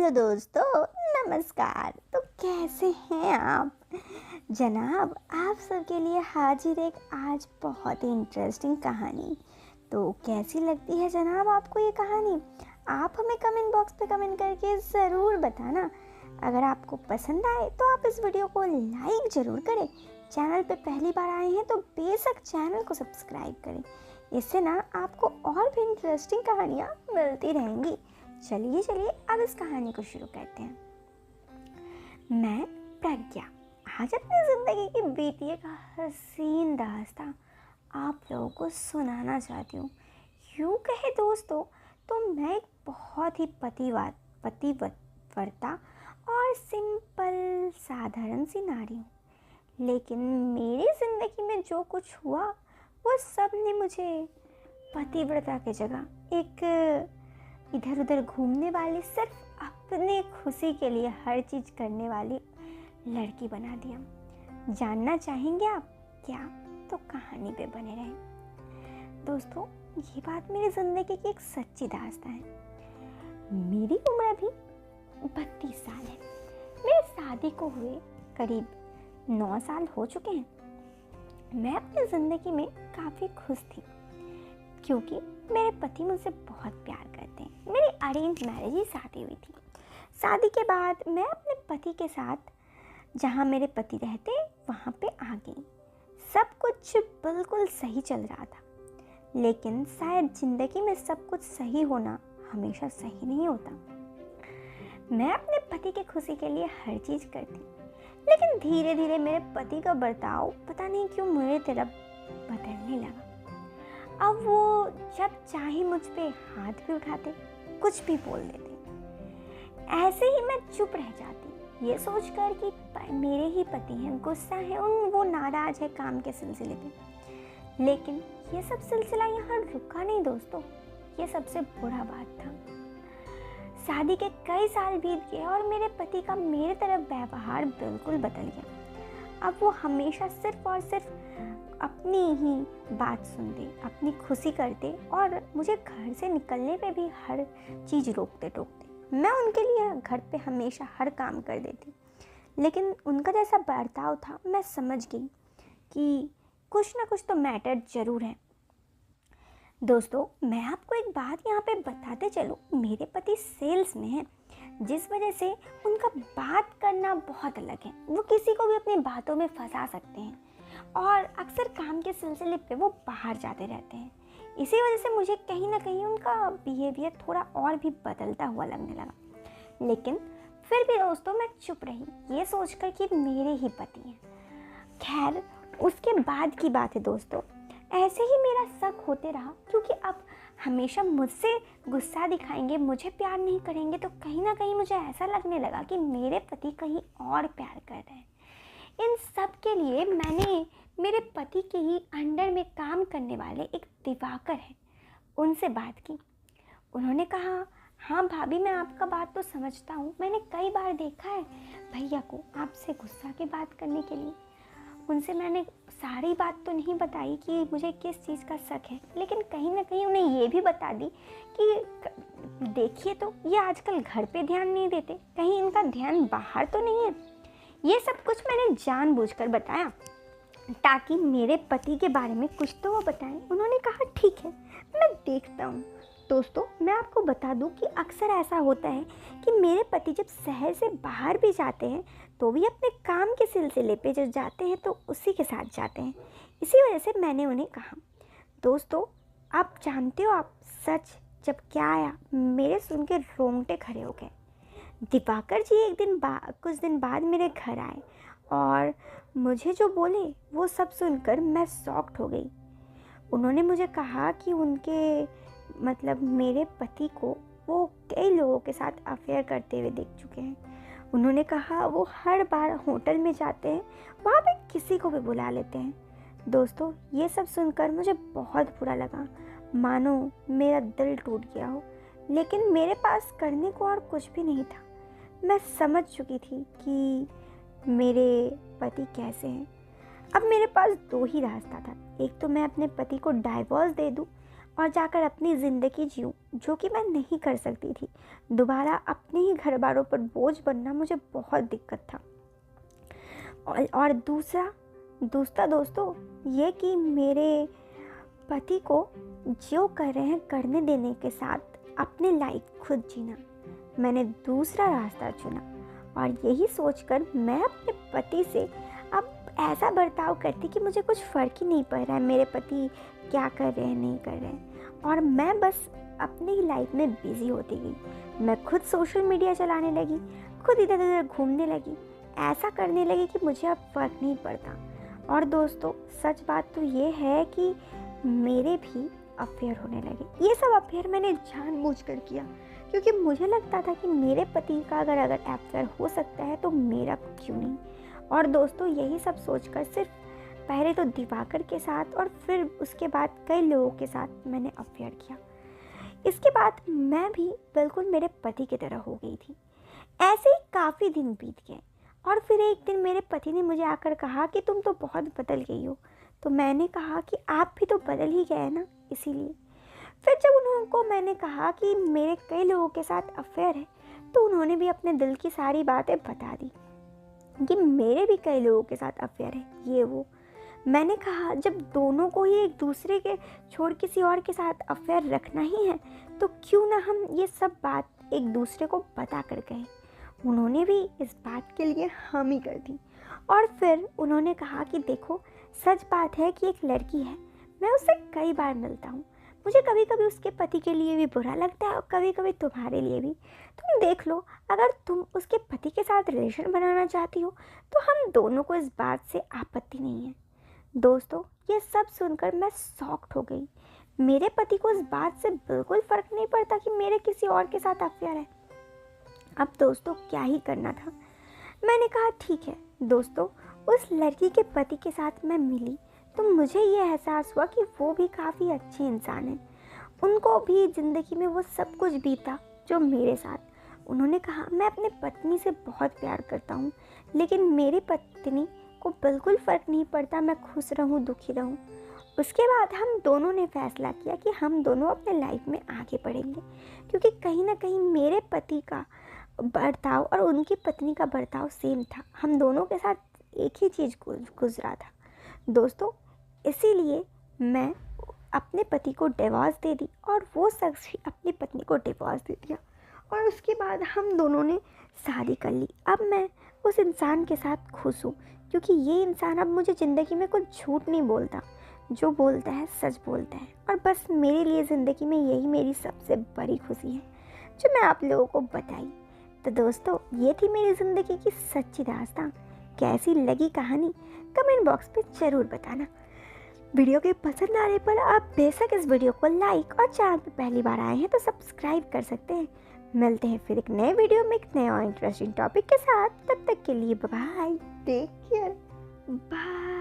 Hello दोस्तों, नमस्कार। तो कैसे हैं आप जनाब? आप सबके लिए हाजिर एक आज बहुत ही इंटरेस्टिंग कहानी। तो कैसी लगती है जनाब आपको ये कहानी? आप हमें कमेंट बॉक्स पे कमेंट करके ज़रूर बताना। अगर आपको पसंद आए तो आप इस वीडियो को लाइक ज़रूर करें। चैनल पे पहली बार आए हैं तो बेशक चैनल को सब्सक्राइब करें। इससे ना आपको और भी इंटरेस्टिंग कहानियाँ मिलती रहेंगी। चलिए अब इस कहानी को शुरू करते हैं। मैं प्रज्ञा आज अपनी ज़िंदगी की बीती एक हसीन दास्तां आप लोगों को सुनाना चाहती हूँ। यूँ कहे दोस्तों तो मैं एक बहुत ही पतिव्रता और सिंपल साधारण सी नारी हूँ, लेकिन मेरी ज़िंदगी में जो कुछ हुआ वो सब ने मुझे पतिव्रता की जगह एक इधर उधर घूमने वाली, सिर्फ अपने खुशी के लिए हर चीज़ करने वाली लड़की बना दिया। जानना चाहेंगे आप क्या? तो कहानी पे बने रहें। दोस्तों, ये बात मेरी ज़िंदगी की एक सच्ची दास्तां है। मेरी उम्र अभी 32 साल है। मेरी शादी को हुए करीब 9 साल हो चुके हैं। मैं अपनी ज़िंदगी में काफ़ी खुश थी क्योंकि मेरे पति मुझसे बहुत प्यार करते हैं। मेरी अरेंज मैरिज ही शादी हुई थी। शादी के बाद मैं अपने पति के साथ जहाँ मेरे पति रहते वहाँ पे आ गई। सब कुछ बिल्कुल सही चल रहा था, लेकिन शायद ज़िंदगी में सब कुछ सही होना हमेशा सही नहीं होता। मैं अपने पति की खुशी के लिए हर चीज़ करती, लेकिन धीरे धीरे मेरे पति का बर्ताव पता नहीं क्यों मेरी तरफ बदलने लगा। अब वो जब चाहे मुझ पे हाथ भी उठाते, कुछ भी बोल देते। ऐसे ही मैं चुप रह जाती, ये सोचकर कि मेरे ही पति हैं, गुस्सा है, वो नाराज है काम के सिलसिले पे। लेकिन ये सब सिलसिला यहाँ रुका नहीं दोस्तों। ये सबसे बुरा बात था, शादी के कई साल बीत गए और मेरे पति का मेरे तरफ व्यवहार बिल्कुल बदल गया। अब वो हमेशा सिर्फ और सिर्फ अपनी ही बात सुनते, अपनी खुशी करते और मुझे घर से निकलने पे भी हर चीज़ रोकते टोकते। मैं उनके लिए घर पे हमेशा हर काम कर देती, लेकिन उनका जैसा बर्ताव था, मैं समझ गई कि कुछ ना कुछ तो मैटर ज़रूर है। दोस्तों, मैं आपको एक बात यहाँ पे बताते चलूँ। मेरे पति सेल्स में हैं, जिस वजह से उनका बात करना बहुत अलग है। वो किसी को भी अपनी बातों में फंसा सकते हैं और अक्सर काम के सिलसिले पे वो बाहर जाते रहते हैं। इसी वजह से मुझे कहीं ना कहीं उनका बिहेवियर थोड़ा और भी बदलता हुआ लगने लगा। लेकिन फिर भी दोस्तों मैं चुप रही, ये सोचकर कि मेरे ही पति हैं। खैर, उसके बाद की बात है दोस्तों। ऐसे ही मेरा शक होते रहा, क्योंकि अब हमेशा मुझसे गुस्सा दिखाएंगे, मुझे प्यार नहीं करेंगे, तो कहीं ना कहीं मुझे ऐसा लगने लगा कि मेरे पति कहीं और प्यार कर रहे हैं। इन सब के लिए मैंने मेरे पति के ही अंडर में काम करने वाले एक दिवाकर हैं, उनसे बात की। उन्होंने कहा, हाँ भाभी, मैं आपका बात तो समझता हूँ। मैंने कई बार देखा है भैया को आपसे गुस्सा की बात करने के लिए। उनसे मैंने सारी बात तो नहीं बताई कि मुझे किस चीज़ का शक है, लेकिन कहीं ना कहीं उन्हें ये भी बता दी कि देखिए तो ये आजकल घर पे ध्यान नहीं देते, कहीं इनका ध्यान बाहर तो नहीं है। ये सब कुछ मैंने जानबूझकर बताया ताकि मेरे पति के बारे में कुछ तो वो बताएं। उन्होंने कहा, ठीक है, मैं देखता हूँ। दोस्तों, मैं आपको बता दूँ कि अक्सर ऐसा होता है कि मेरे पति जब शहर से बाहर भी जाते हैं तो भी अपने काम के सिलसिले पे जब जाते हैं तो उसी के साथ जाते हैं। इसी वजह से मैंने उन्हें कहा। दोस्तों, आप जानते हो, आप सच जब क्या आया, मेरे सुन के रोंगटे खड़े हो गए। दिवाकर जी एक दिन कुछ दिन बाद मेरे घर आए और मुझे जो बोले वो सब सुनकर मैं शॉक्ड हो गई। उन्होंने मुझे कहा कि मेरे पति को वो कई लोगों के साथ अफेयर करते हुए देख चुके हैं। उन्होंने कहा वो हर बार होटल में जाते हैं, वहाँ पे किसी को भी बुला लेते हैं। दोस्तों, ये सब सुनकर मुझे बहुत बुरा लगा, मानो मेरा दिल टूट गया हो। लेकिन मेरे पास करने को और कुछ भी नहीं था। मैं समझ चुकी थी कि मेरे पति कैसे हैं। अब मेरे पास दो ही रास्ता था। एक तो मैं अपने पति को डाइवोर्स दे दूं और जाकर अपनी ज़िंदगी जीऊँ जो कि मैं नहीं कर सकती थी। दोबारा अपने ही घर वालों पर बोझ बनना मुझे बहुत दिक्कत था। और दूसरा दोस्तों ये कि मेरे पति को जो कर रहे हैं करने देने के साथ अपनी लाइफ खुद जीना, मैंने दूसरा रास्ता चुना। और यही सोचकर मैं अपने पति से अब ऐसा बर्ताव करती कि मुझे कुछ फ़र्क ही नहीं पड़ रहा है मेरे पति क्या कर रहे हैं नहीं कर रहे हैं, और मैं बस अपनी ही लाइफ में बिज़ी होती गई। मैं खुद सोशल मीडिया चलाने लगी, खुद इधर उधर घूमने लगी, ऐसा करने लगी कि मुझे अब फ़र्क नहीं पड़ता। और दोस्तों सच बात तो ये है कि मेरे भी अफेयर होने लगे। ये सब अफेयर मैंने जानबूझकर किया, क्योंकि मुझे लगता था कि मेरे पति का अगर अफेयर हो सकता है तो मेरा क्यों नहीं। और दोस्तों यही सब सोचकर सिर्फ पहले तो दिवाकर के साथ और फिर उसके बाद कई लोगों के साथ मैंने अफेयर किया। इसके बाद मैं भी बिल्कुल मेरे पति की तरह हो गई थी। ऐसे ही काफ़ी दिन बीत गए और फिर एक दिन मेरे पति ने मुझे आकर कहा कि तुम तो बहुत बदल गई हो। तो मैंने कहा कि आप भी तो बदल ही गए ना, इसीलिए। फिर जब उनको मैंने कहा कि मेरे कई लोगों के साथ अफेयर है, तो उन्होंने भी अपने दिल की सारी बातें बता दी कि मेरे भी कई लोगों के साथ अफेयर है, ये वो। मैंने कहा जब दोनों को ही एक दूसरे के छोड़ किसी और के साथ अफेयर रखना ही है तो क्यों ना हम ये सब बात एक दूसरे को बता कर कहें। उन्होंने भी इस बात के लिए हामी कर दी। और फिर उन्होंने कहा कि देखो सच बात है कि एक लड़की है, मैं उससे कई बार मिलता हूँ, मुझे कभी कभी उसके पति के लिए भी बुरा लगता है और कभी कभी तुम्हारे लिए भी। तुम देख लो, अगर तुम उसके पति के साथ रिलेशन बनाना चाहती हो तो हम दोनों को इस बात से आपत्ति नहीं है। दोस्तों ये सब सुनकर मैं शॉक्ड हो गई। मेरे पति को इस बात से बिल्कुल फ़र्क नहीं पड़ता कि मेरे किसी और के साथ अफेयर है। अब दोस्तों क्या ही करना था। मैंने कहा ठीक है। दोस्तों उस लड़की के पति के साथ मैं मिली तो मुझे ये एहसास हुआ कि वो भी काफ़ी अच्छे इंसान हैं। उनको भी ज़िंदगी में वो सब कुछ बीता जो मेरे साथ। उन्होंने कहा मैं अपने पत्नी से बहुत प्यार करता हूँ, लेकिन मेरी पत्नी को बिल्कुल फ़र्क नहीं पड़ता मैं खुश रहूँ दुखी रहूँ। उसके बाद हम दोनों ने फैसला किया कि हम दोनों अपने लाइफ में आगे बढ़ेंगे, क्योंकि कहीं ना कहीं मेरे पति का बर्ताव और उनकी पत्नी का बर्ताव सेम था। हम दोनों के साथ एक ही चीज़ गुजरा था। दोस्तों इसीलिए मैं अपने पति को डिवोर्स दे दी और वो शख्स भी अपनी पत्नी को डिवोर्स दे दिया। और उसके बाद हम दोनों ने शादी कर ली। अब मैं उस इंसान के साथ खुश हूँ, क्योंकि ये इंसान अब मुझे ज़िंदगी में कुछ झूठ नहीं बोलता, जो बोलता है सच बोलता है। और बस मेरे लिए ज़िंदगी में यही मेरी सबसे बड़ी खुशी है जो मैं आप लोगों को बताई। तो दोस्तों ये थी मेरी ज़िंदगी की सच्ची दास्तां। कैसी लगी कहानी कमेंट बॉक्स पे ज़रूर बताना। वीडियो के पसंद आने पर आप बेशक इस वीडियो को लाइक और चैनल पे पहली बार आए हैं तो सब्सक्राइब कर सकते हैं। मिलते हैं फिर एक नए वीडियो में एक नए और इंटरेस्टिंग टॉपिक के साथ। तब तक के लिए बाय, टेक केयर, बाय।